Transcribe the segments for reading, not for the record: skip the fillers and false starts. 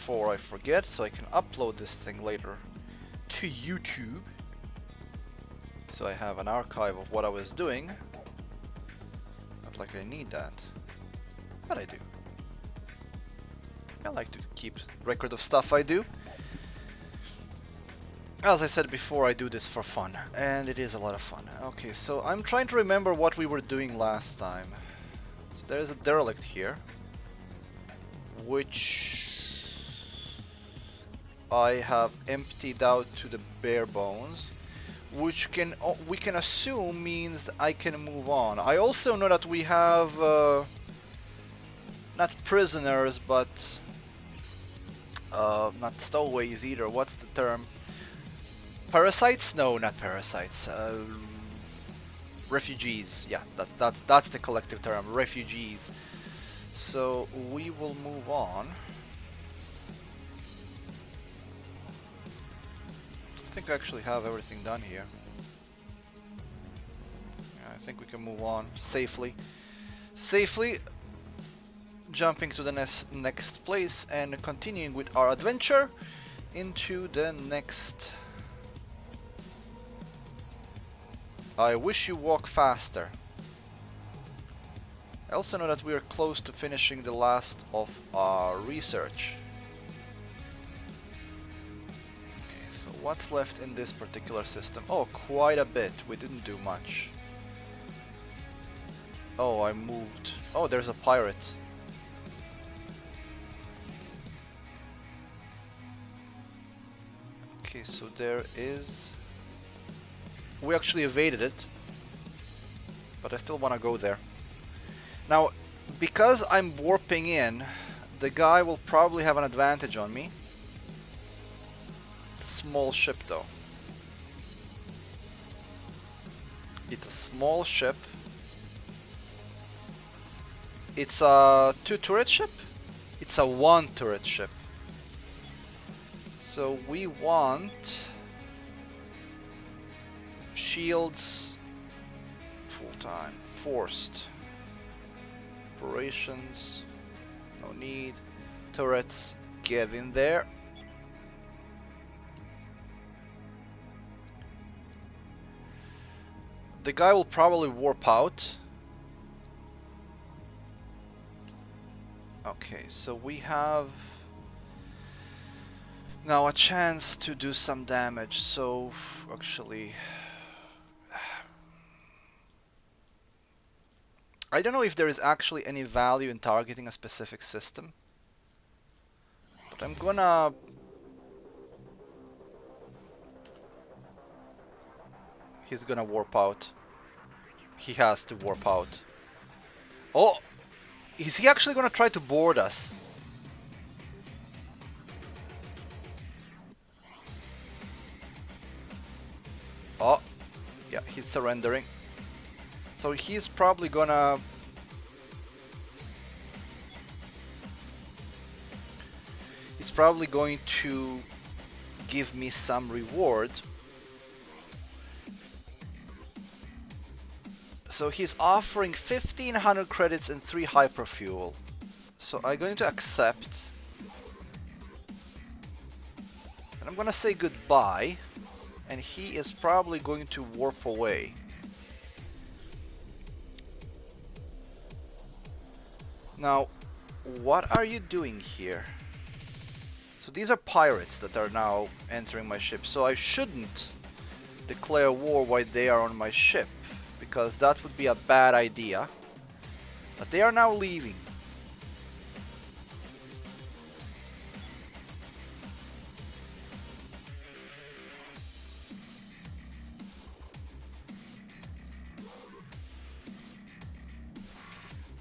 before I forget, so I can upload this thing later to YouTube. So I have an archive of what I was doing. Not like I need that, but I do. I like to keep record of stuff I do. As I said before, I do this for fun, and it is a lot of fun. Okay, so I'm trying to remember what we were doing last time. So there's a derelict here, which I have emptied out to the bare bones, which we can assume means that I can move on. I also know that we have not prisoners, but not stowaways either. What's the term? Parasites? No, not parasites. Refugees. Yeah, that's the collective term. Refugees. So we will move on. I think I actually have everything done here. Yeah, I think we can move on safely. Safely jumping to the next place and continuing with our adventure into the next. I wish you walk faster. I also know that we are close to finishing the last of our research. Okay, so what's left in this particular system? Oh, quite a bit. We didn't do much. Oh, I moved. Oh, there's a pirate. Okay, so there is... We actually evaded it, but I still want to go there. Now, because I'm warping in, the guy will probably have an advantage on me. Small ship though. It's a small ship. It's a 2-turret ship? It's a 1-turret ship. So we want shields, full-time, forced, operations, no need, turrets, get in there. The guy will probably warp out. Okay, so we have now a chance to do some damage, so actually I don't know if there is actually any value in targeting a specific system, but I'm gonna... He's gonna warp out. He has to warp out. Oh! Is he actually gonna try to board us? Oh! Yeah, he's surrendering. So he's probably gonna... He's probably going to give me some reward. So he's offering 1500 credits and 3 hyperfuel. So I'm going to accept. And I'm gonna say goodbye. And he is probably going to warp away. Now, what are you doing here? So these are pirates that are now entering my ship. So I shouldn't declare war while they are on my ship, because that would be a bad idea. But they are now leaving.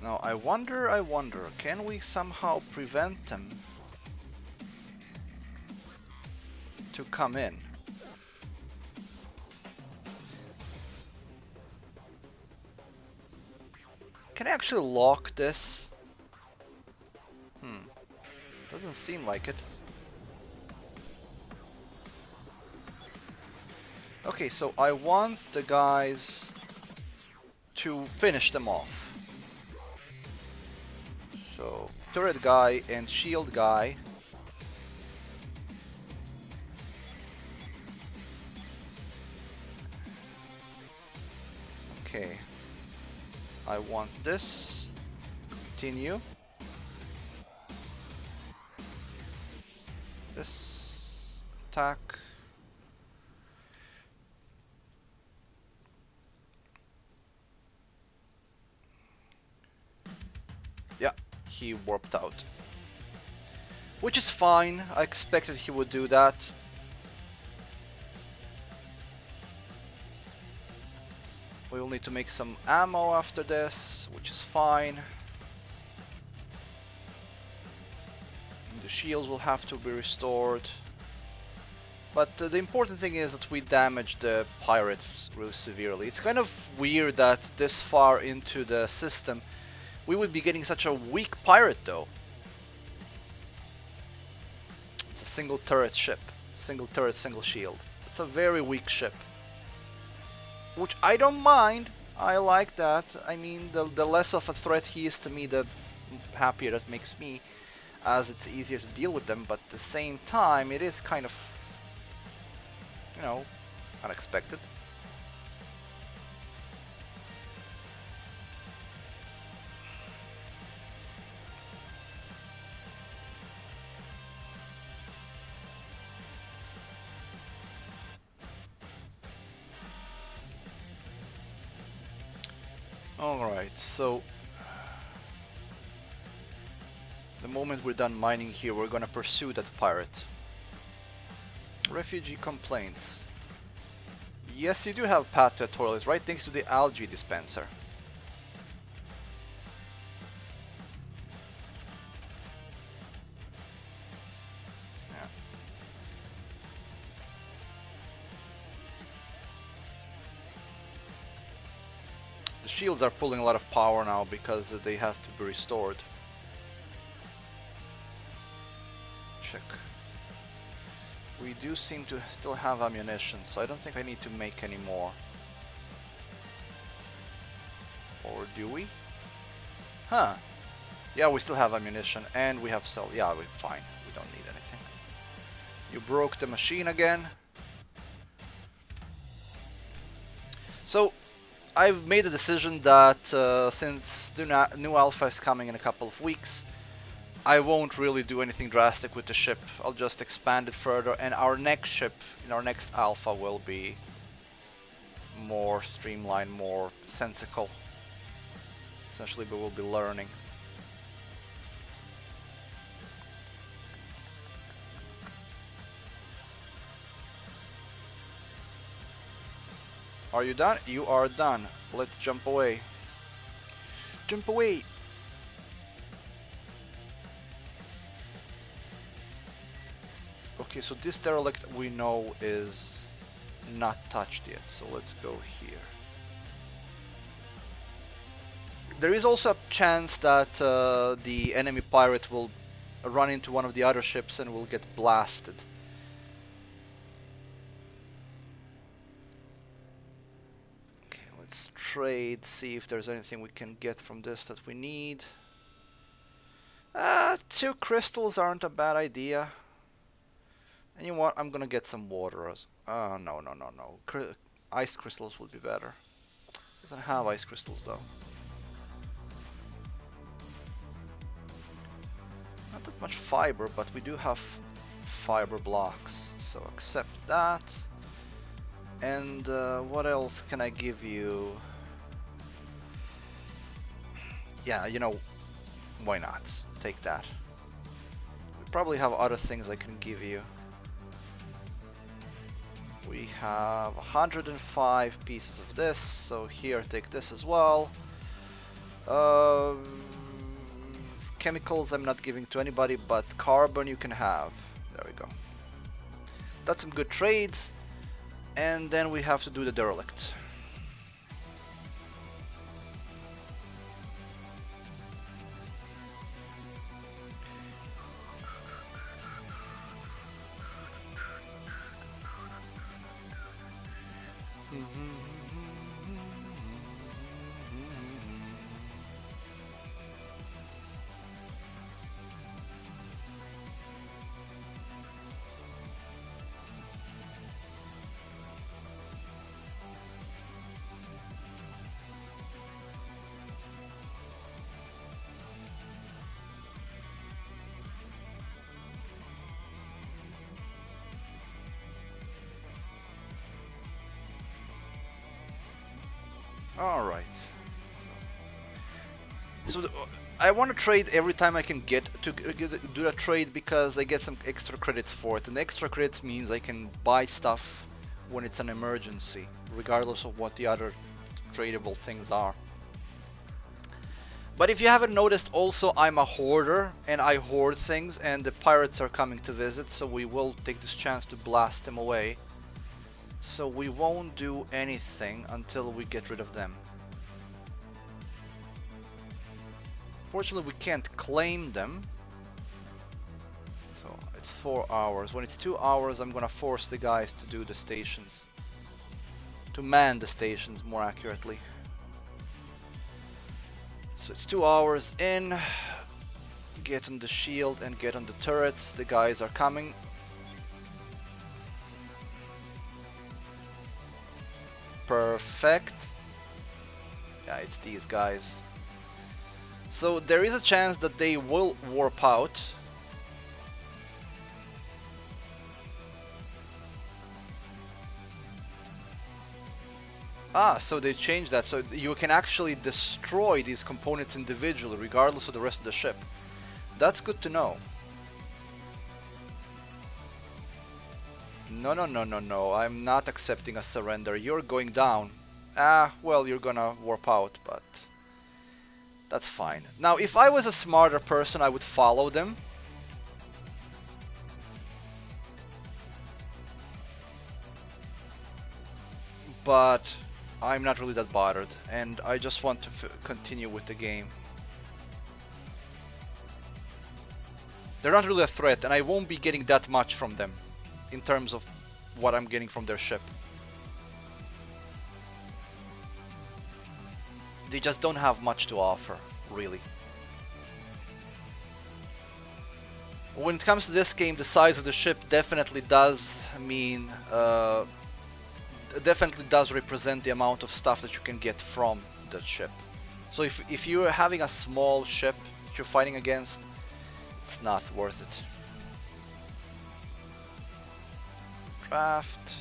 Now I wonder, can we somehow prevent them to come in? Can I actually lock this? Doesn't seem like it. Okay, so I want the guys to finish them off. So, turret guy and shield guy, I want this. Continue. This. Attack. Yeah, he warped out. Which is fine, I expected he would do that. We will need to make some ammo after this, which is fine. The shields will have to be restored. But the important thing is that we damaged the pirates really severely. It's kind of weird that this far into the system we would be getting such a weak pirate though. It's a single turret ship. Single turret, single shield. It's a very weak ship. Which I don't mind. I like that. I mean, the less of a threat he is to me, the happier that makes me, as it's easier to deal with them, but at the same time it is kind of, you know, unexpected. Alright, so the moment we're done mining here, we're gonna pursue that pirate. Refugee complaints. Yes, you do have path to Torres, right next to the algae dispenser. Yeah. The shields are pulling a lot of power now because they have to be restored. Check. We do seem to still have ammunition, so I don't think I need to make any more. Or do we? Huh. Yeah, we still have ammunition and we have cell. Yeah, we're fine. We don't need anything. You broke the machine again. So, I've made a decision that since the new alpha is coming in a couple of weeks, I won't really do anything drastic with the ship. I'll just expand it further, and our next ship, in our next alpha, will be more streamlined, more sensical. Essentially, we will be learning. Are you done? You are done. Let's jump away. Jump away! Okay, so this derelict we know is not touched yet, so let's go here. There is also a chance that the enemy pirate will run into one of the other ships and will get blasted. Okay, let's trade, see if there's anything we can get from this that we need. 2 crystals aren't a bad idea. And you know what? I'm gonna get some water. Oh, no. Ice crystals would be better. Doesn't have ice crystals though. Not that much fiber, but we do have fiber blocks. So accept that. And what else can I give you? Yeah, you know, why not? Take that. We probably have other things I can give you. We have 105 pieces of this, so here, take this as well. Chemicals I'm not giving to anybody, but carbon you can have. There we go. That's some good trades, and then we have to do the derelict. Alright. So I want to trade every time I can get to do a trade because I get some extra credits for it. And extra credits means I can buy stuff when it's an emergency, regardless of what the other tradable things are. But if you haven't noticed, also I'm a hoarder and I hoard things, and the pirates are coming to visit, so we will take this chance to blast them away. So we won't do anything until we get rid of them. Fortunately, we can't claim them. So it's 4 hours. When it's 2 hours, I'm gonna force the guys to do the stations. To man the stations, more accurately. So it's 2 hours in. Get on the shield and get on the turrets. The guys are coming. Perfect. Yeah, it's these guys. So there is a chance that they will warp out. Ah, so they changed that, so you can actually destroy these components individually, regardless of the rest of the ship. That's good to know. No, no, no, no, no, I'm not accepting a surrender. You're going down. Ah, well, you're gonna warp out, but that's fine. Now, if I was a smarter person, I would follow them. But I'm not really that bothered, and I just want to continue with the game. They're not really a threat, and I won't be getting that much from them in terms of what I'm getting from their ship. They just don't have much to offer, really. When it comes to this game, the size of the ship definitely does mean definitely does represent the amount of stuff that you can get from the ship. So if you're having a small ship that you're fighting against, it's not worth it. Draft.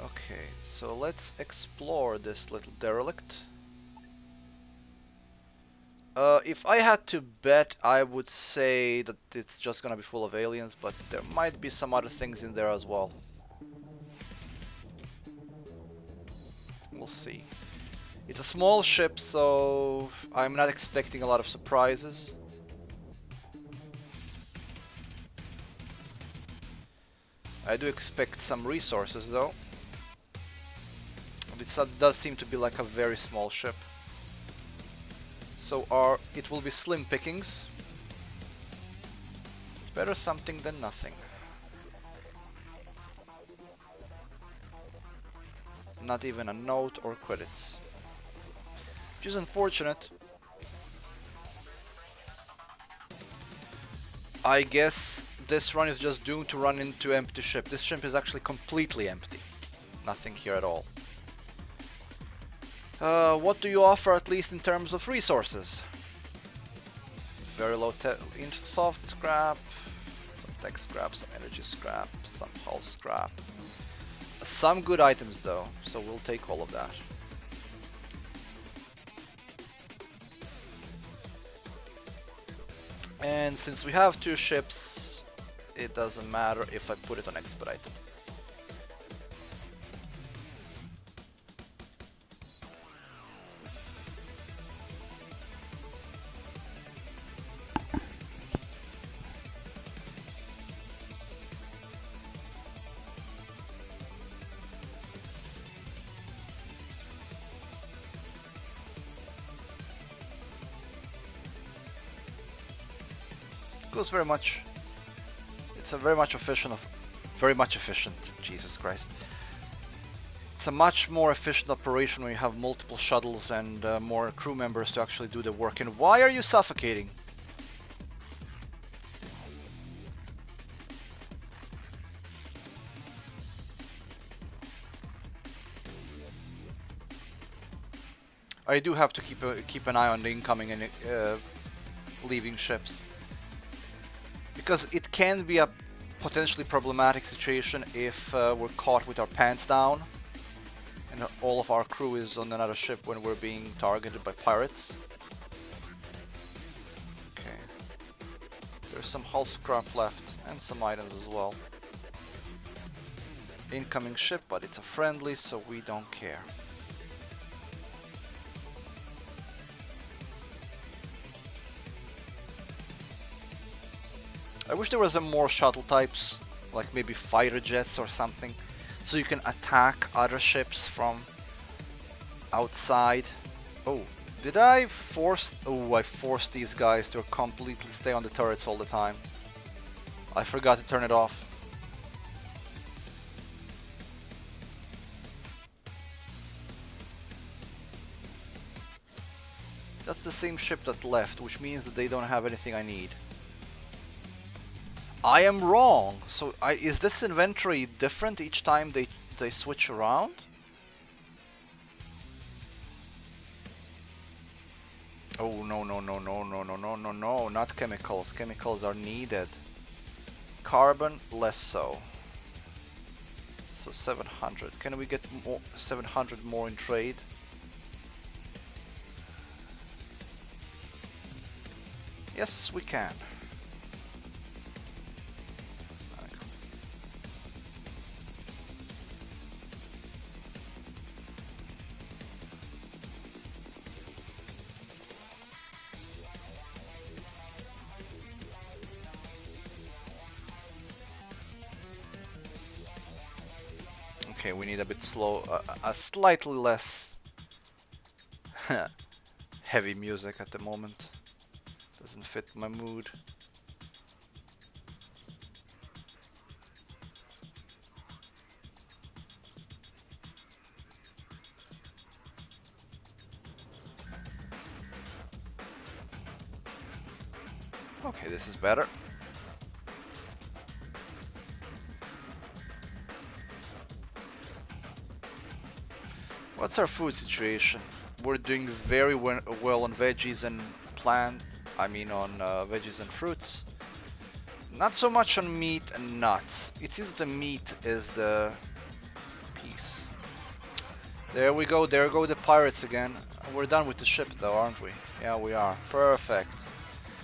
Okay, so let's explore this little derelict. If I had to bet, I would say that it's just gonna be full of aliens, but there might be some other things in there as well. We'll see. It's a small ship, so I'm not expecting a lot of surprises. I do expect some resources though. It does seem to be like a very small ship. So it will be slim pickings. Better something than nothing. Not even a note or credits. Which is unfortunate. I guess this run is just doomed to run into empty ship. This ship is actually completely empty. Nothing here at all. What do you offer, at least in terms of resources? Very low soft scrap, some tech scrap, some energy scrap, some hull scrap. Some good items though, so we'll take all of that. And since we have 2 ships, it doesn't matter if I put it on expedite. Goes very much. It's a very much efficient. Jesus Christ! It's a much more efficient operation when you have multiple shuttles and more crew members to actually do the work. And why are you suffocating? I do have to keep an eye on the incoming and leaving ships. Because it can be a potentially problematic situation if we're caught with our pants down and all of our crew is on another ship when we're being targeted by pirates. Okay. There's some hull scrap left and some items as well. Incoming ship, but it's a friendly, so we don't care. I wish there was some more shuttle types, like maybe fighter jets or something, so you can attack other ships from outside. Oh, did I force... Oh, I forced these guys to completely stay on the turrets all the time. I forgot to turn it off. That's the same ship that left, which means that they don't have anything I need. I am wrong. So is this inventory different each time they switch around? Oh no, not chemicals. Chemicals are needed. Carbon, less so. So 700. Can we get more 700 more in trade? Yes, we can. Okay, we need a bit slow, a slightly less heavy music at the moment. Doesn't fit my mood. Okay, this is better. What's our food situation? We're doing very well on veggies and on veggies and fruits. Not so much on meat and nuts. It seems the meat is the piece. There we go, there go the pirates again. We're done with the ship though, aren't we? Yeah, we are. Perfect.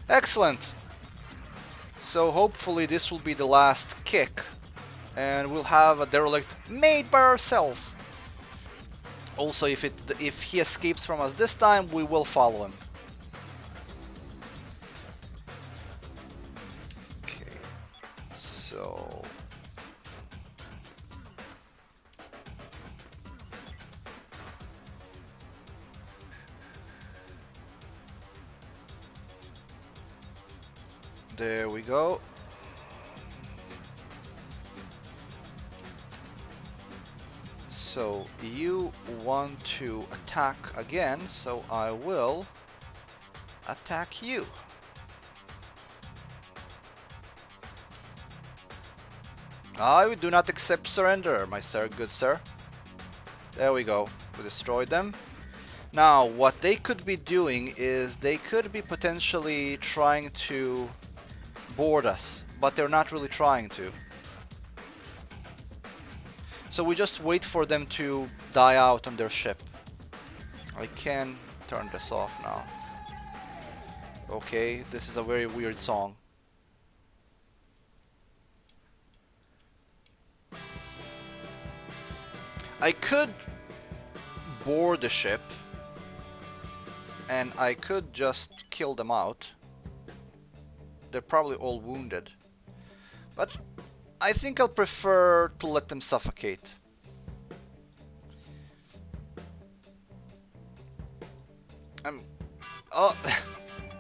Excellent! So hopefully this will be the last kick. And we'll have a derelict made by ourselves. Also, if he escapes from us this time, we will follow him. Okay, so there we go. So you want to attack again, so I will attack you. I do not accept surrender, my sir, good sir. There we go. We destroyed them. Now, what they could be doing is they could be potentially trying to board us, but they're not really trying to. So we just wait for them to die out on their ship. I can turn this off now. Okay, this is a very weird song. I could board the ship and I could just kill them out. They're probably all wounded. But I think I'll prefer to let them suffocate.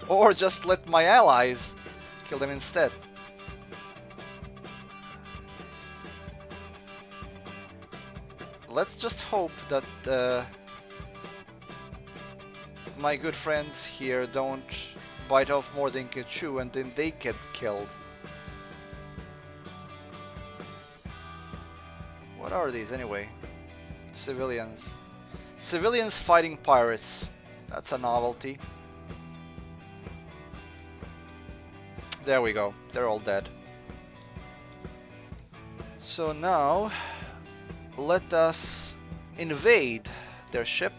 Or just let my allies kill them instead. Let's just hope that my good friends here don't bite off more than can chew and then they get killed. What are these anyway? Civilians. Civilians fighting pirates. That's a novelty. There we go. They're all dead. So now, let us invade their ship.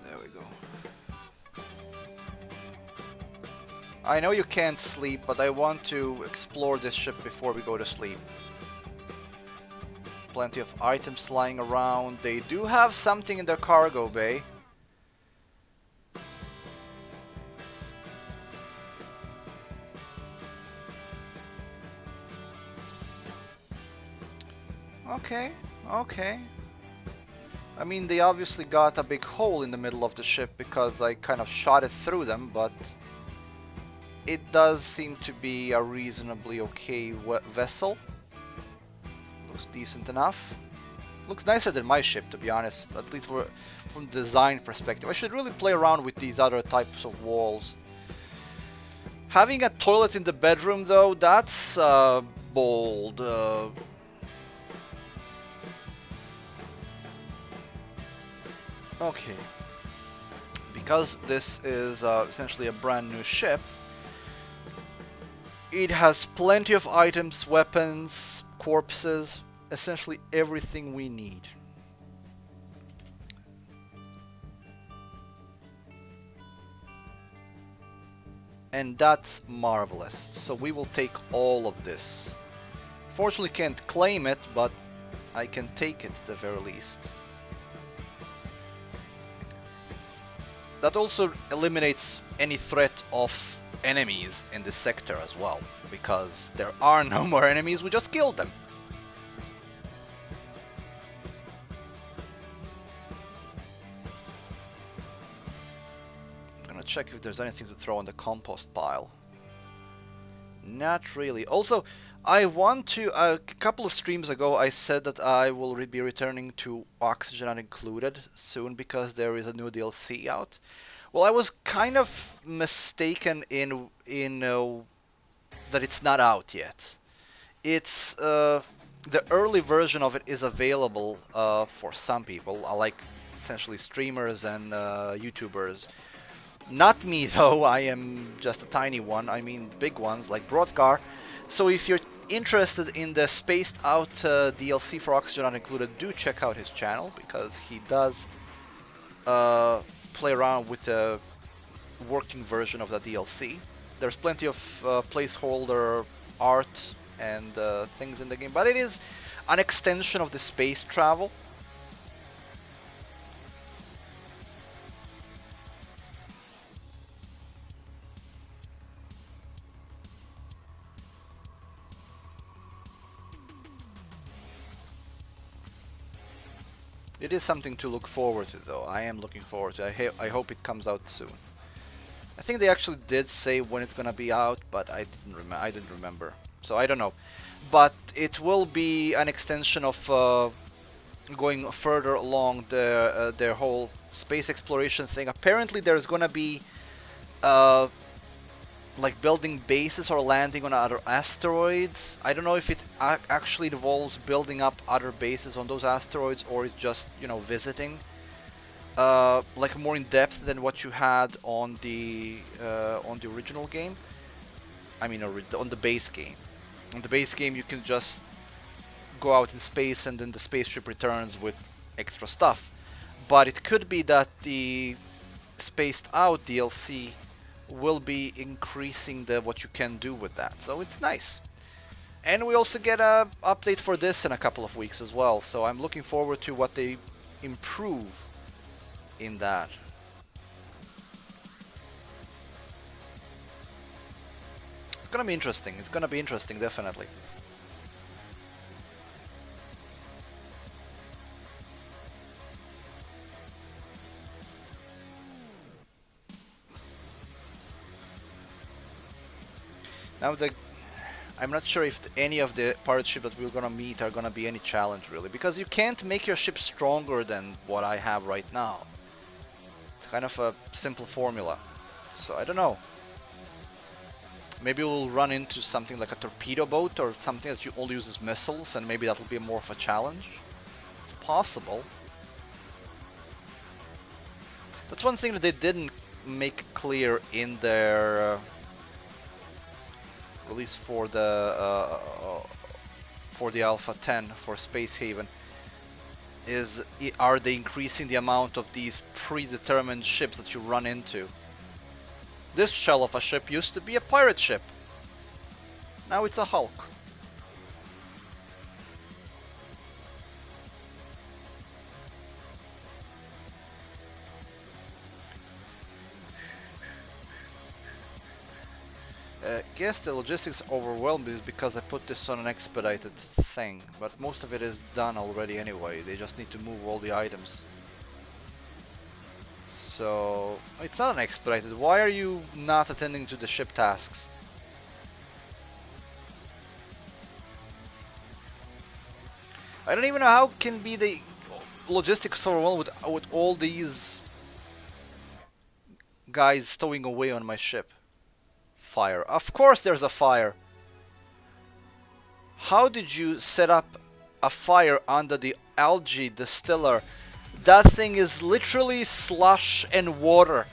There we go. I know you can't sleep, but I want to explore this ship before we go to sleep. Plenty of items lying around. They do have something in their cargo bay. Okay, okay. I mean, they obviously got a big hole in the middle of the ship because I kind of shot it through them, but it does seem to be a reasonably okay vessel. Looks decent enough. Looks nicer than my ship, to be honest, at least from the design perspective. I should really play around with these other types of walls. Having a toilet in the bedroom, though, that's bold. Okay. Because this is essentially a brand new ship, it has plenty of items, weapons, corpses, essentially everything we need. And that's marvelous. So we will take all of this. Fortunately can't claim it, but I can take it at the very least. That also eliminates any threat of enemies in this sector as well, because there are no more enemies, we just killed them. I'm gonna check if there's anything to throw on the compost pile. Not really. Also, I want to, a couple of streams ago I said that I will be returning to Oxygen Not Included soon because there is a new DLC out. Well, I was kind of mistaken in that it's not out yet. It's the early version of it is available for some people, like essentially streamers and YouTubers. Not me though, I am just a tiny one, I mean big ones like Broadcar. So if you're interested in the spaced out DLC for Oxygen Not Included, do check out his channel because he does play around with the working version of the DLC. There's plenty of placeholder art and things in the game, but it is an extension of the space travel. It is something to look forward to, though. I am looking forward to it. I hope it comes out soon. I think they actually did say when it's gonna be out, but I didn't remember. So I don't know. But it will be an extension of going further along their whole space exploration thing. Apparently, there's gonna be like building bases or landing on other asteroids. I don't know if it actually involves building up other bases on those asteroids or it's just, you know, visiting. Like more in depth than what you had on the original game. I mean, on the base game. On the base game, you can just go out in space and then the spaceship returns with extra stuff. But it could be that the spaced out DLC will be increasing what you can do with that, so it's nice. And we also get a update for this in a couple of weeks as well, so I'm looking forward to what they improve in that. It's gonna be interesting. It's gonna be interesting, definitely. Now I'm not sure if any of the pirate ships that we're gonna meet are gonna be any challenge really, because you can't make your ship stronger than what I have right now. Kind of a simple formula. So I don't know. Maybe we'll run into something like a torpedo boat or something that only uses missiles, and maybe that'll be more of a challenge. It's possible. That's one thing that they didn't make clear in their release for the Alpha 10 for Space Haven. Are they increasing the amount of these predetermined ships that you run into? This shell of a ship used to be a pirate ship. Now it's a Hulk. Guess the logistics overwhelmed is because I put this on an expedited thing, but most of it is done already anyway. They just need to move all the items. So it's not an expedited. Why are you not attending to the ship tasks? I don't even know how can be the logistics overwhelmed with all these guys stowing away on my ship. Fire. Of course there's a fire. How did you set up a fire under the algae distiller? That thing is literally slush and water.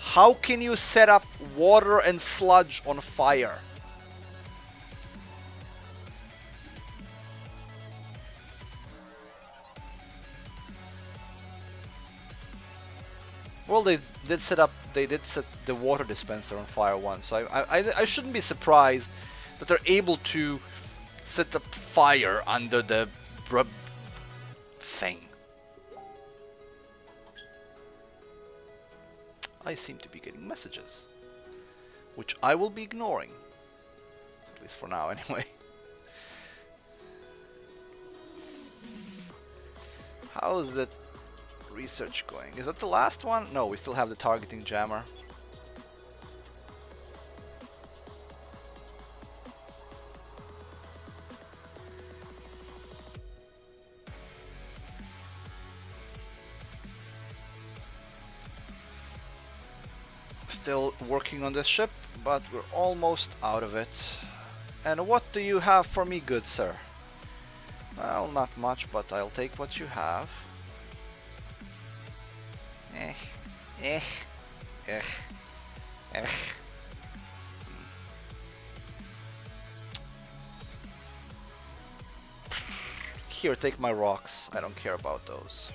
How can you set up water and sludge on fire? Well, they did set the water dispenser on fire once, so I shouldn't be surprised that they're able to set up fire under the thing. I seem to be getting messages, which I will be ignoring, at least for now anyway. How's the research going? Is that the last one? No, we still have the targeting jammer. Still working on this ship, but we're almost out of it. And what do you have for me, good sir? Well, not much, but I'll take what you have. Here, take my rocks. I don't care about those.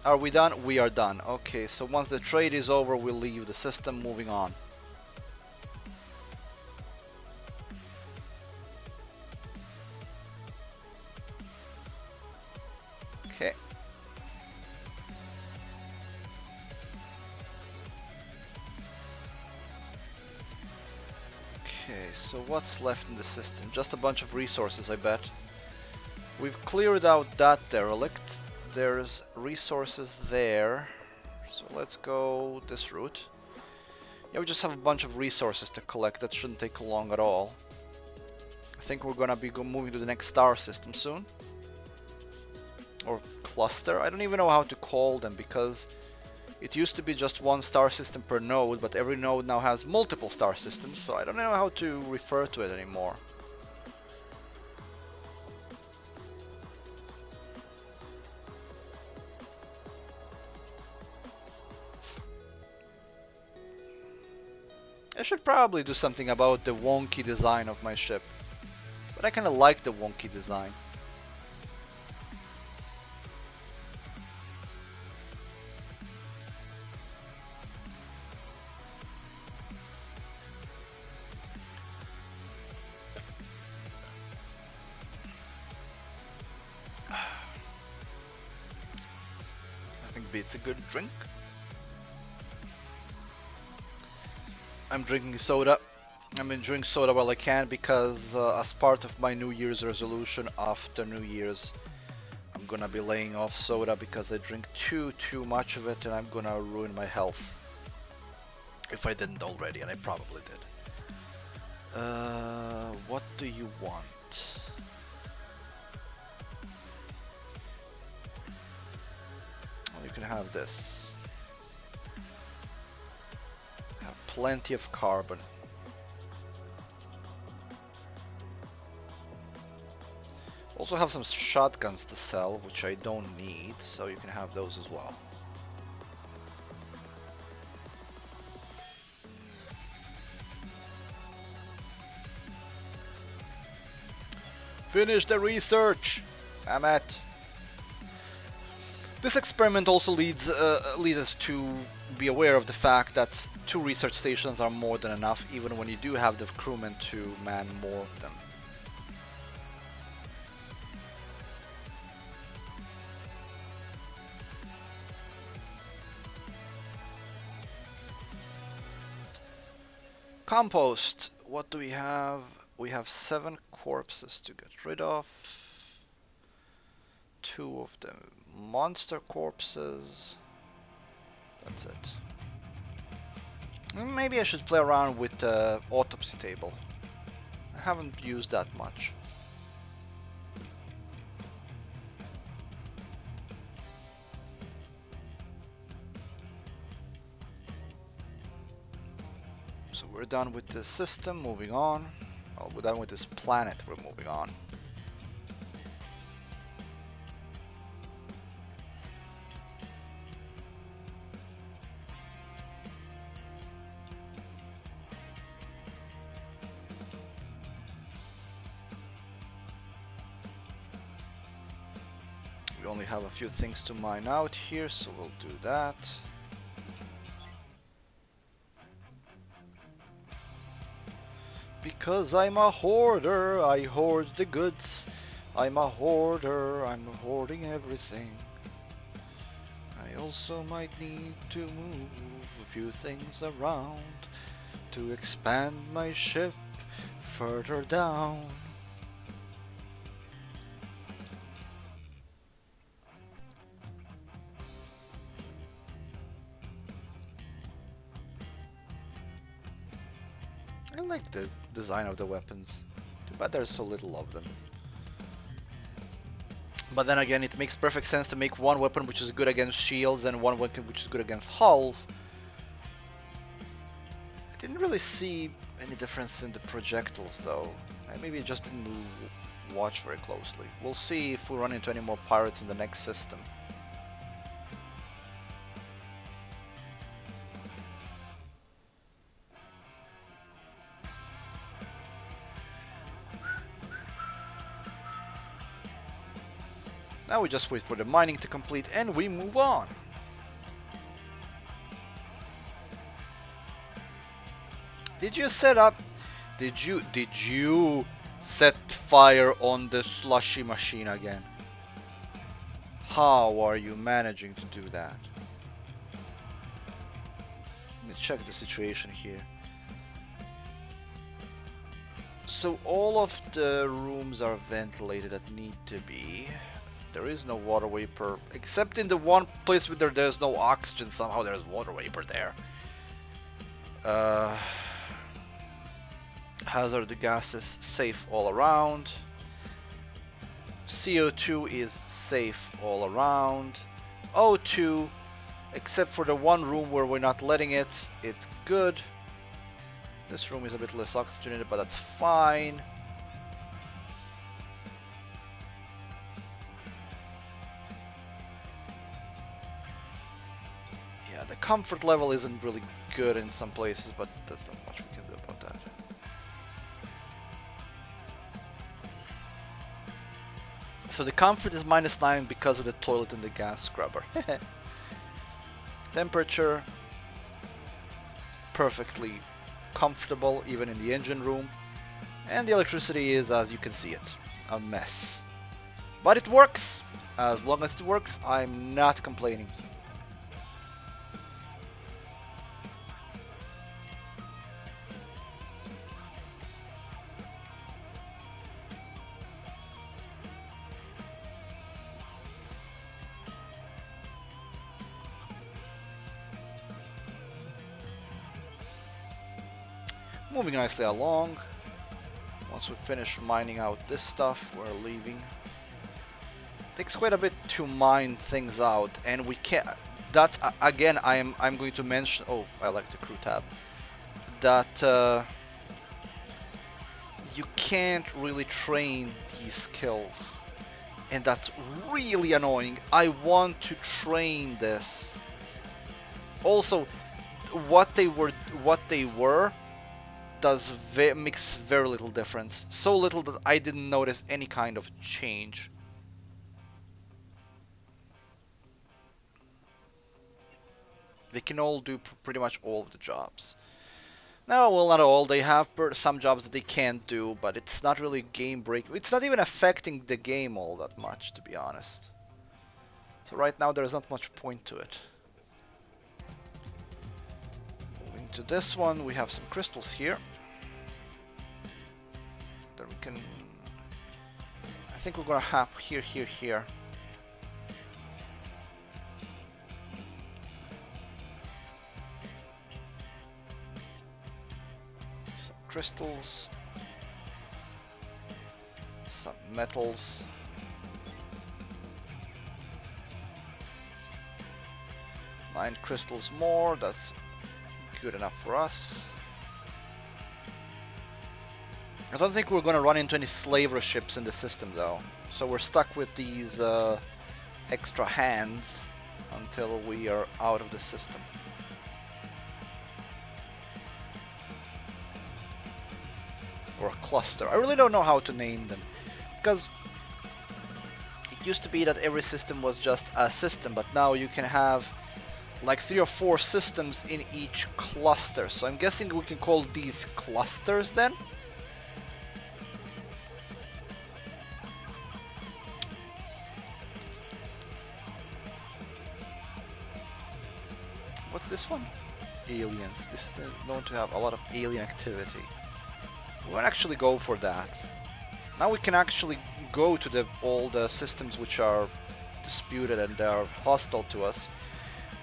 Are we done? We are done. Okay, so once the trade is over, we'll leave the system. Moving on. Okay. Okay, so what's left in the system? Just a bunch of resources, I bet. We've cleared out that derelict. There's resources there, so let's go this route. Yeah, we just have a bunch of resources to collect. That shouldn't take long at all. I think we're gonna be moving to the next star system soon, or cluster. I don't even know how to call them, because it used to be just one star system per node, but every node now has multiple star systems, so I don't know how to refer to it anymore. I should probably do something about the wonky design of my ship, but I kinda like the wonky design. I think it's a good drink. I'm drinking soda. I'm enjoying soda while I can, because as part of my New Year's resolution after New Year's, I'm gonna be laying off soda because I drink too much of it and I'm gonna ruin my health. If I didn't already, and I probably did. What do you want? Well, you can have this. Have plenty of carbon. Also have some shotguns to sell, which I don't need, so you can have those as well. Finish the research! Damn it! This experiment also leads us to be aware of the fact that 2 research stations are more than enough, even when you do have the crewmen to man more of them. Compost. What do we have? We have 7 corpses to get rid of. 2 of them monster corpses. That's it. Maybe I should play around with the autopsy table. I haven't used that much. So we're done with this system, moving on. Oh, we're done with this planet, we're moving on. We only have a few things to mine out here, so we'll do that. Because I'm a hoarder, I hoard the goods. I'm a hoarder, I'm hoarding everything. I also might need to move a few things around to expand my ship further down. I like the design of the weapons. Too bad there's so little of them. But then again, it makes perfect sense to make one weapon which is good against shields and one weapon which is good against hulls. I didn't really see any difference in the projectiles though. I maybe just didn't watch very closely. We'll see if we run into any more pirates in the next system. Now we just wait for the mining to complete and we move on. Did you set up? Did you set fire on the slushy machine again? How are you managing to do that? Let me check the situation here. So all of the rooms are ventilated that need to be. There is no water vapor, except in the one place where there's no oxygen. Somehow there's water vapor there. Hazard gases safe all around. CO2 is safe all around. O2, except for the one room where we're not letting it, it's good. This room is a bit less oxygenated, but that's fine. Yeah, the comfort level isn't really good in some places, but there's not much we can do about that. So the comfort is -9 because of the toilet and the gas scrubber. Temperature, perfectly comfortable even in the engine room. And the electricity is, as you can see it, a mess. But it works. As long as it works, I'm not complaining. Moving nicely along. Once we finish mining out this stuff, we're leaving. Takes quite a bit to mine things out, and we can't. That again, I'm going to mention. Oh, I like the crew tab. That you can't really train these skills, and that's really annoying. I want to train this. Also, what they were makes very little difference. So little that I didn't notice any kind of change. They can all do pretty much all of the jobs. No, well, not all. They have some jobs that they can't do, but it's not really game break. It's not even affecting the game all that much, to be honest. So right now there's not much point to it. Moving to this one, we have some crystals here. Then we can... I think we're gonna have here. Crystals, some metals, 9 crystals more, that's good enough for us. I don't think we're gonna run into any slaver ships in the system though, so we're stuck with these extra hands until we are out of the system. Or a cluster. I really don't know how to name them, because it used to be that every system was just a system, but now you can have like 3 or 4 systems in each cluster. So I'm guessing we can call these clusters then. What's this one? Aliens. This is known to have a lot of alien activity. We won't actually go for that. Now we can actually go to all the systems which are disputed and they are hostile to us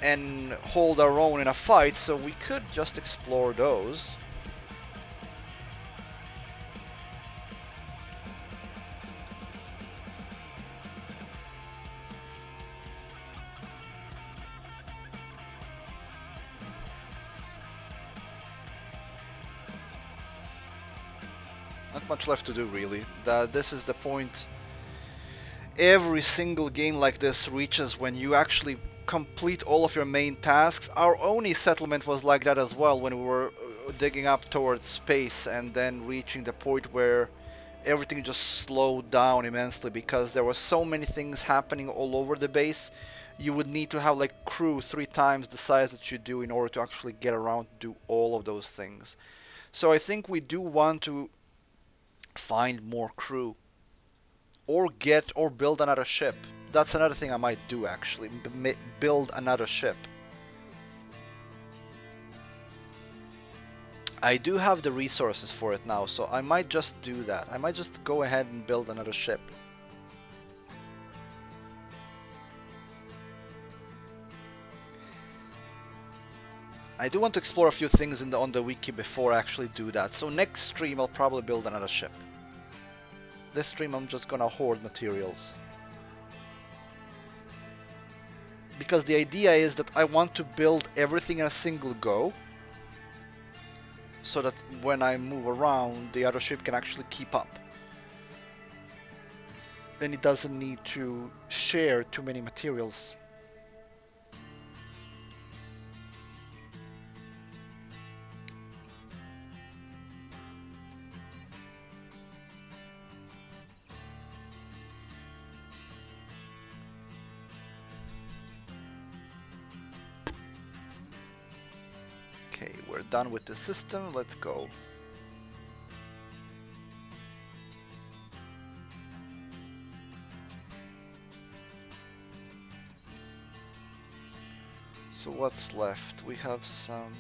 and hold our own in a fight, so we could just explore those. Not much left to do really. This is the point every single game like this reaches, when you actually complete all of your main tasks. Our Oni settlement was like that as well, when we were digging up towards space and then reaching the point where everything just slowed down immensely because there were so many things happening all over the base. You would need to have like crew 3 times the size that you do in order to actually get around to do all of those things. So I think we do want to find more crew, or build another ship. That's another thing I might do actually, build another ship. I do have the resources for it now, so I might just do that. I might just go ahead and build another ship. I do want to explore a few things on the wiki before I actually do that. So next stream I'll probably build another ship. This stream I'm just gonna hoard materials. Because the idea is that I want to build everything in a single go, so that when I move around the other ship can actually keep up. And it doesn't need to share too many materials. Okay, we're done with the system, let's go. So what's left? We have some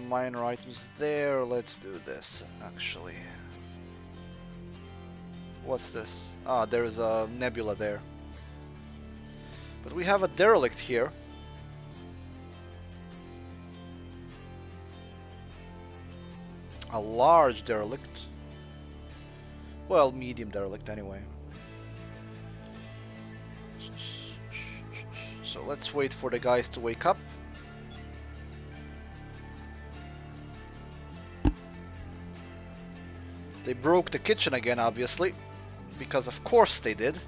minor items there. Let's do this actually. What's this? Ah, there is a nebula there. But we have a derelict here. A large derelict. Well, medium derelict anyway. So let's wait for the guys to wake up. They broke the kitchen again, obviously, because of course they did.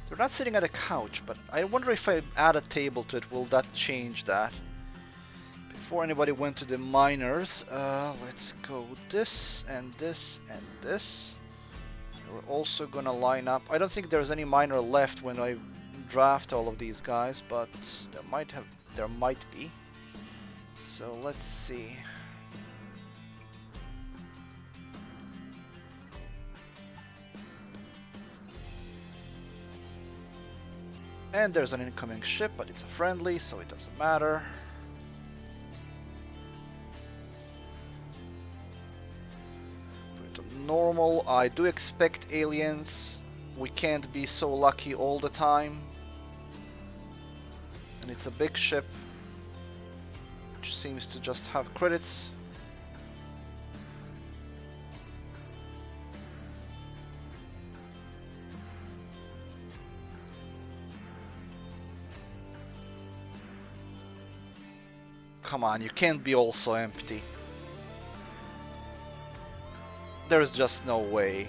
They're not sitting at a couch, but I wonder if I add a table to it, will that change that? Before anybody went to the miners, let's go this and this and this. We're also gonna line up. I don't think there's any miner left when I draft all of these guys, but there might be. So let's see. And there's an incoming ship, but it's a friendly, so it doesn't matter. Put it on normal. I do expect aliens. We can't be so lucky all the time. And it's a big ship, which seems to just have credits. Come on, you can't be also empty. There's just no way.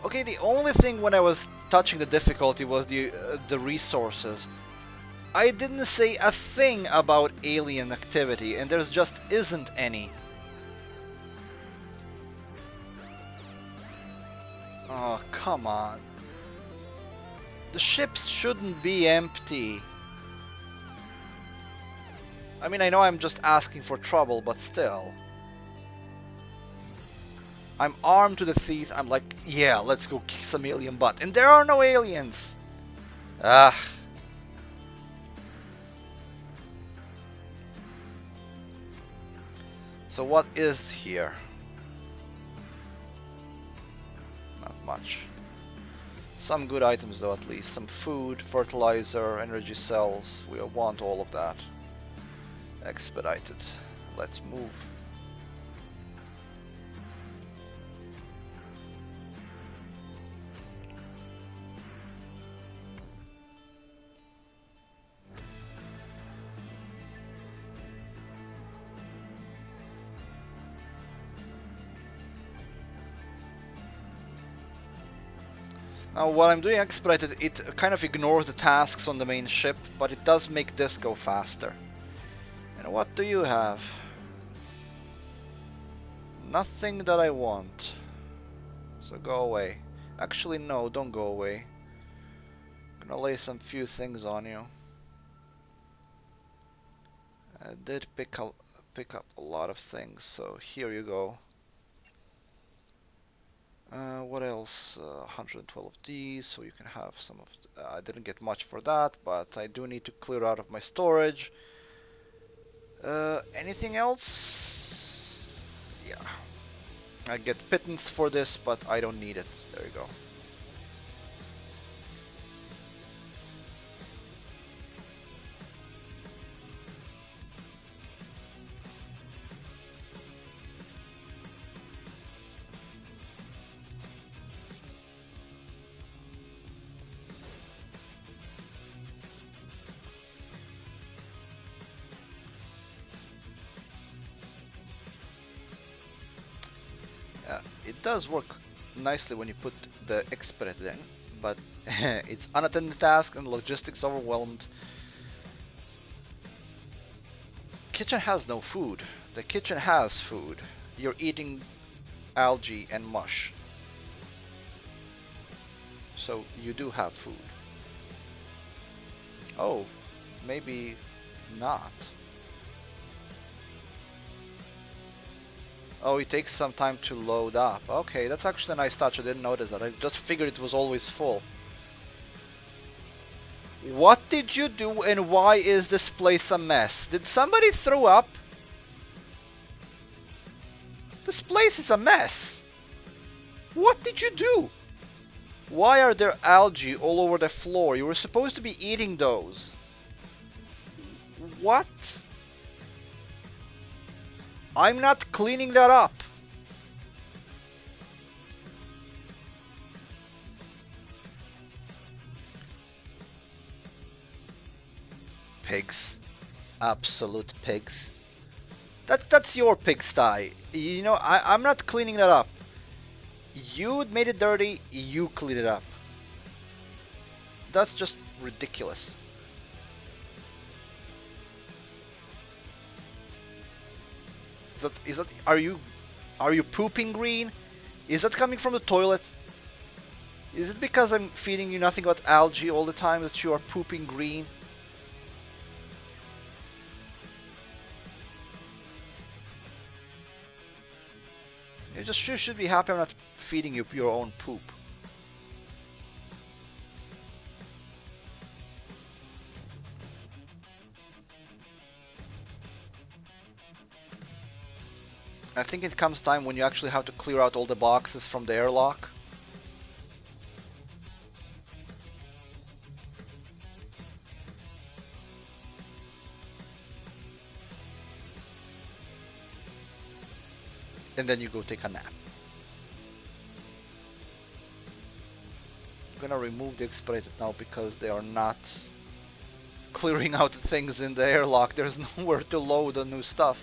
Okay, the only thing when I was touching the difficulty was the resources. I didn't say a thing about alien activity, and there's just isn't any. Oh, come on. The ships shouldn't be empty. I mean, I know I'm just asking for trouble, but still. I'm armed to the teeth. I'm like, yeah, let's go kick some alien butt. And there are no aliens. Ah. So what is here? Not much. Some good items though, at least. Some food, fertilizer, energy cells. We want all of that. Expedited. Let's move. Now while I'm doing expedited, it kind of ignores the tasks on the main ship, but it does make this go faster. And what do you have? Nothing that I want. So go away. Actually no, don't go away. I'm gonna lay some few things on you. I did pick up a lot of things, so here you go. What else? 112 of these, so you can have some of. I didn't get much for that, but I do need to clear out of my storage. Anything else? Yeah. I get pittance for this, but I don't need it. There you go. It does work nicely when you put the expedited in, but it's unattended task and logistics overwhelmed. Kitchen has no food. The kitchen has food. You're eating algae and mush. So you do have food. Oh, maybe not. Oh, it takes some time to load up. Okay, that's actually a nice touch. I didn't notice that. I just figured it was always full. What did you do and why is this place a mess? Did somebody throw up? This place is a mess. What did you do? Why are there algae all over the floor? You were supposed to be eating those. What? I'm not cleaning that up. Pigs. Absolute pigs. That's your pigsty. You know, I'm not cleaning that up. You made it dirty, you clean it up. That's just ridiculous. Is that are you pooping green? Is that coming from the toilet? Is it because I'm feeding you nothing but algae all the time that you are pooping green? You should be happy I'm not feeding you your own poop. I think it comes time when you actually have to clear out all the boxes from the airlock. And then you go take a nap. I'm gonna remove the expedited now because they are not clearing out things in the airlock. There's nowhere to load the new stuff.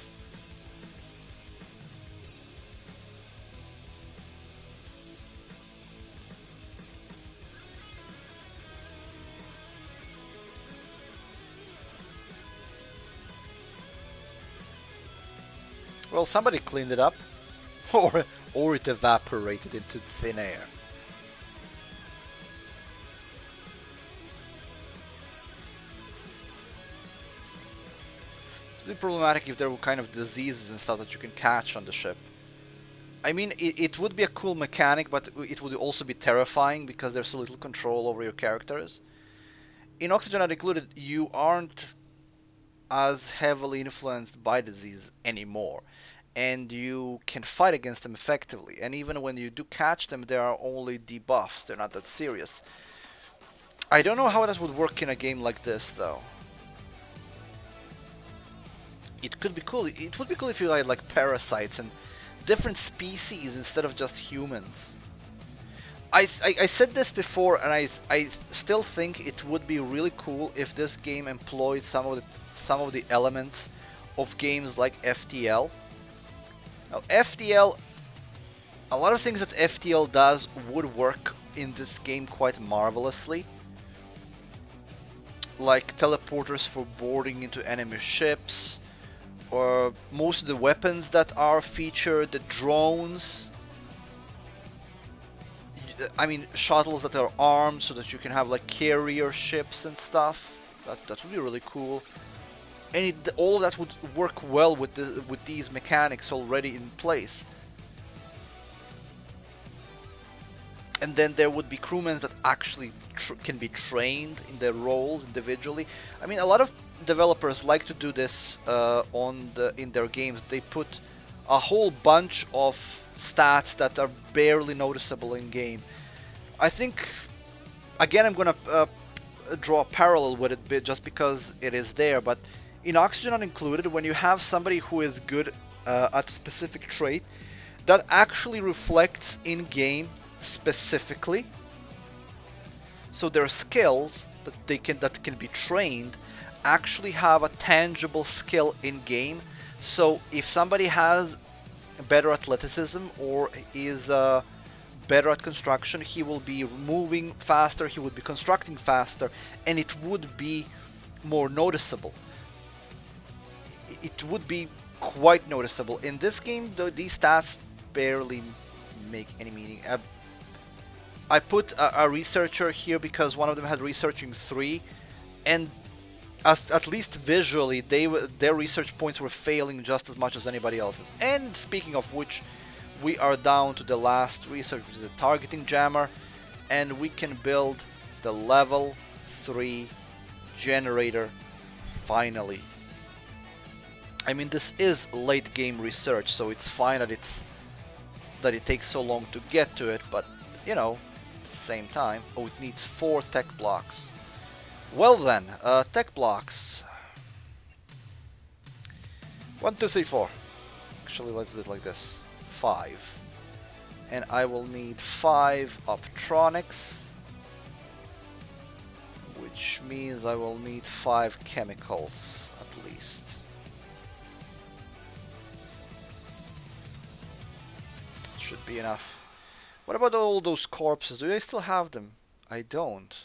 Well, somebody cleaned it up. Or it evaporated into thin air. It'd be problematic if there were kind of diseases and stuff that you can catch on the ship. I mean, it would be a cool mechanic, but it would also be terrifying because there's so little control over your characters. In Oxygen Not Included, you aren't as heavily influenced by disease anymore. And you can fight against them effectively. And even when you do catch them, they are only debuffs. They're not that serious. I don't know how that would work in a game like this, though. It could be cool. It would be cool if you had like parasites and different species instead of just humans. I said this before, and I still think it would be really cool if this game employed some of the elements of games like FTL. Now, FTL, a lot of things that FTL does would work in this game quite marvelously. Like teleporters for boarding into enemy ships, or most of the weapons that are featured, the drones. I mean, shuttles that are armed so that you can have like carrier ships and stuff. That would be really cool. And all of that would work well with these mechanics already in place. And then there would be crewmen that actually can be trained in their roles individually. I mean, a lot of developers like to do this in their games. They put a whole bunch of stats that are barely noticeable in game. I think, again, I'm gonna draw a parallel with it just because it is there, but in Oxygen Not Included, when you have somebody who is good at a specific trait, that actually reflects in game specifically. So their skills that can be trained actually have a tangible skill in game. So if somebody has better athleticism or is better at construction, he will be moving faster, he would be constructing faster, and it would be more noticeable. It would be quite noticeable. In this game, though, these stats barely make any meaning. I put a researcher here because one of them had researching 3, and at least visually, their research points were failing just as much as anybody else's. And speaking of which, we are down to the last research, which is a targeting jammer, and we can build the level 3 generator finally. I mean, this is late game research, so it's fine that it takes so long to get to it, but you know, at the same time. Oh, it needs 4 tech blocks. Well then, tech blocks. 1, 2, 3, 4. Actually, let's do it like this. 5. And I will need 5 optronics, which means I will need 5 chemicals at least. Should be enough. What about all those corpses? Do I still have them? I don't.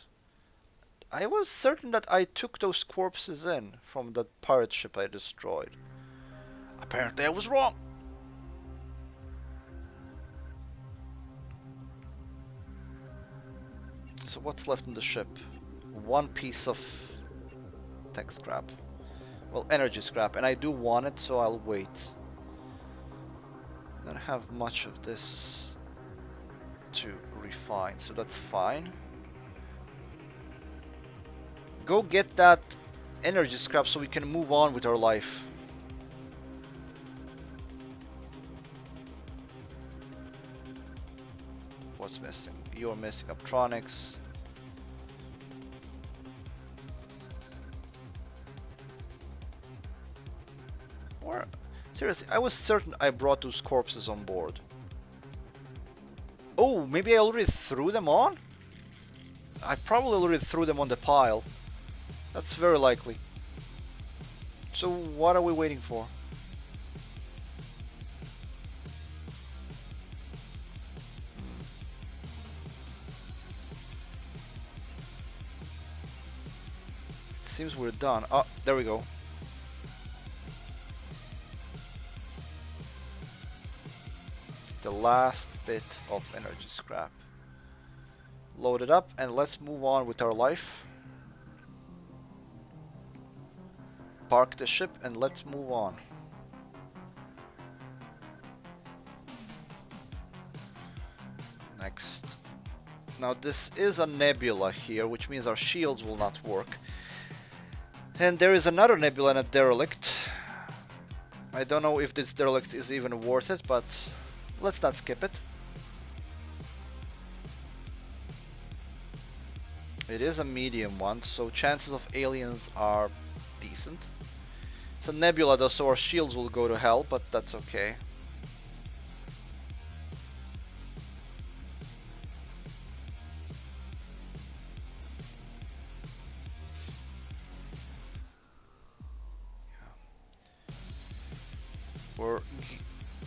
I was certain that I took those corpses in from that pirate ship I destroyed. Apparently I was wrong. So what's left in the ship? 1 piece of tech scrap. Well, energy scrap, and I do want it, so I'll wait. I don't have much of this to refine, so that's fine. Go get that energy scrap so we can move on with our life. What's missing? You're missing optronics. Or seriously, I was certain I brought those corpses on board. Oh, maybe I already threw them on? I probably already threw them on the pile. That's very likely. So what are we waiting for? Seems we're done. Oh, there we go. The last bit of energy scrap. Load it up and let's move on with our life. Park the ship and let's move on. Next. Now this is a nebula here, which means our shields will not work. And there is another nebula and a derelict. I don't know if this derelict is even worth it, but let's not skip it. It is a medium one, so chances of aliens are decent. It's a nebula though, so our shields will go to hell, but that's okay.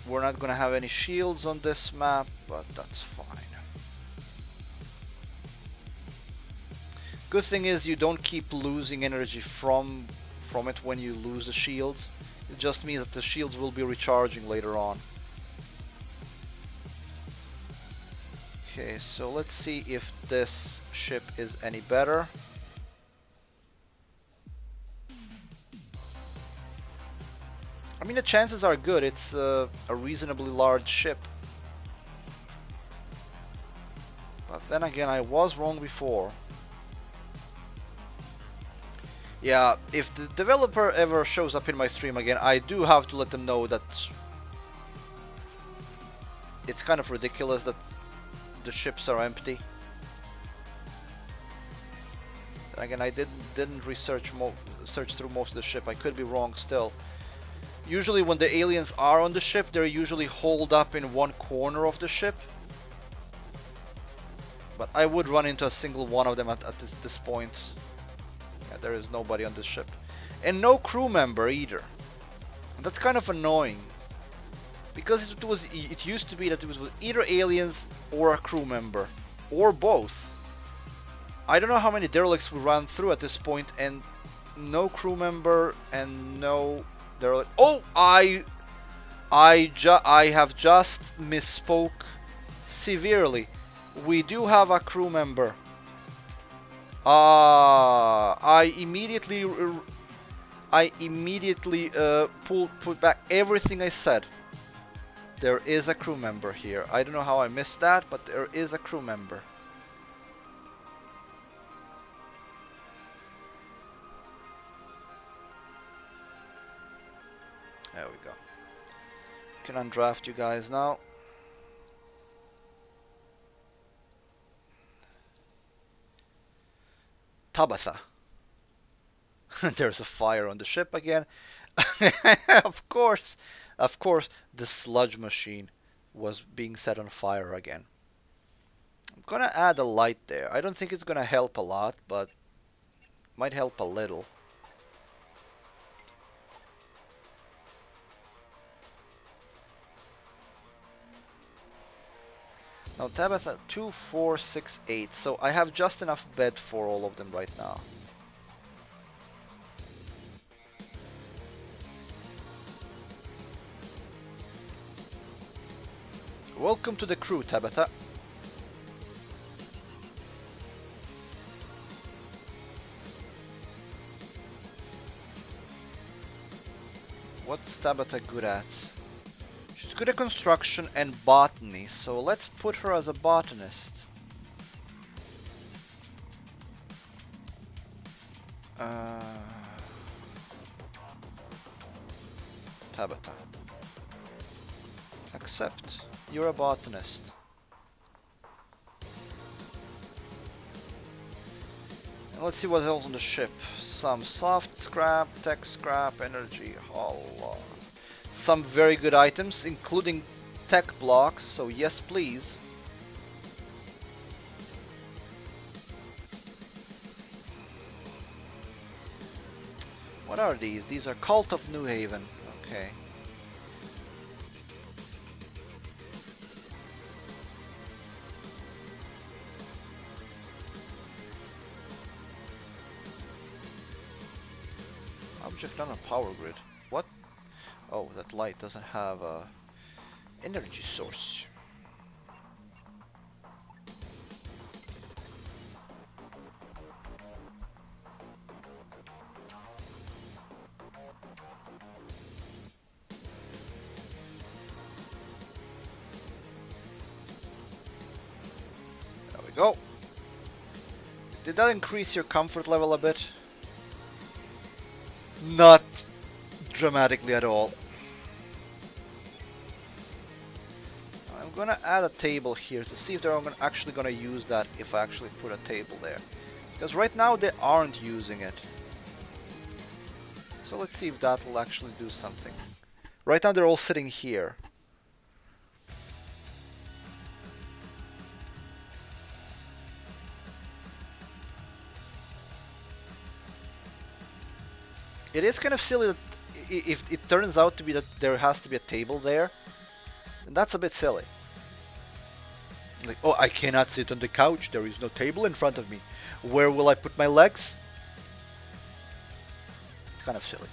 We're not gonna have any shields on this map, but that's fine. Good thing is you don't keep losing energy from it when you lose the shields. It just means that the shields will be recharging later on. Okay, so let's see if this ship is any better. I mean, the chances are good. It's a reasonably large ship. But then again, I was wrong before. Yeah, if the developer ever shows up in my stream again, I do have to let them know that it's kind of ridiculous that the ships are empty. Then again, I didn't search through most of the ship. I could be wrong still. Usually when the aliens are on the ship, they're usually holed up in one corner of the ship. But I would run into a single one of them at this point. Yeah, there is nobody on this ship. And no crew member either. And that's kind of annoying. Because it used to be that it was either aliens or a crew member. Or both. I don't know how many derelicts we ran through at this point, and no crew member and no derelict. Oh, I have just misspoke severely. We do have a crew member. I immediately put back everything I said. There is a crew member here. I don't know how I missed that, but there is a crew member. Can undraft you guys now. Tabitha. There's a fire on the ship again. Of course, of course, the sludge machine was being set on fire again. I'm gonna add a light there. I don't think it's gonna help a lot, but might help a little. Now Tabitha, 2, 4, 6, 8. So I have just enough bed for all of them right now. Welcome to the crew, Tabitha. What's Tabitha good at? She's good at construction and botany, so let's put her as a botanist. Tabitha. Accept. You're a botanist. And let's see what else on the ship. Some soft scrap, tech scrap, energy, Allah. Some very good items, including tech blocks, so yes please. What are these? These are Cult of New Haven. Okay. Object on a power grid. What? Oh, that light doesn't have a energy source. There we go. Did that increase your comfort level a bit? Not dramatically at all. I'm gonna add a table here to see if they're actually gonna use that if I actually put a table there. Because right now they aren't using it. So let's see if that will actually do something. Right now they're all sitting here. It is kind of silly that if it turns out to be that there has to be a table there, then that's a bit silly. Like, oh, I cannot sit on the couch, there is no table in front of me. Where will I put my legs? It's kind of silly.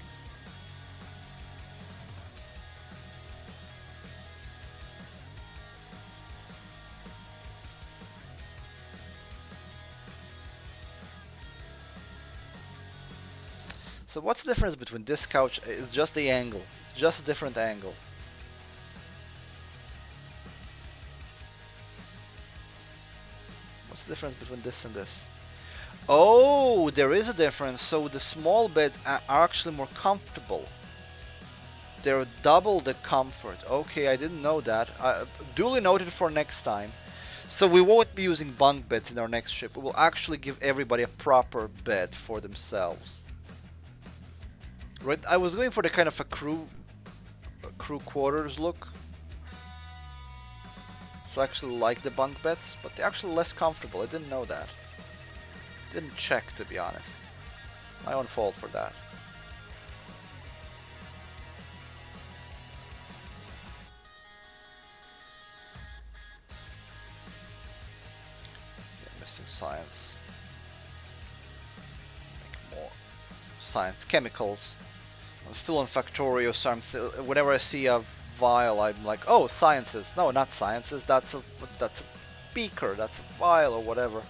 So what's the difference between this couch? It's just the angle. It's just a different angle. What's the difference between this and this? Oh, there is a difference. So the small beds are actually more comfortable. They're double the comfort. Okay, I didn't know that. Duly noted for next time. So we won't be using bunk beds in our next ship. We will actually give everybody a proper bed for themselves. Right, I was going for the kind of a crew quarters look. So I actually like the bunk beds, but they're actually less comfortable. I didn't know that. Didn't check, to be honest. My own fault for that. Yeah, missing science. Make more science, chemicals. I'm still on Factorio, so whenever I see a vial, I'm like, oh, sciences. No, not sciences. That's a beaker. That's a vial or whatever.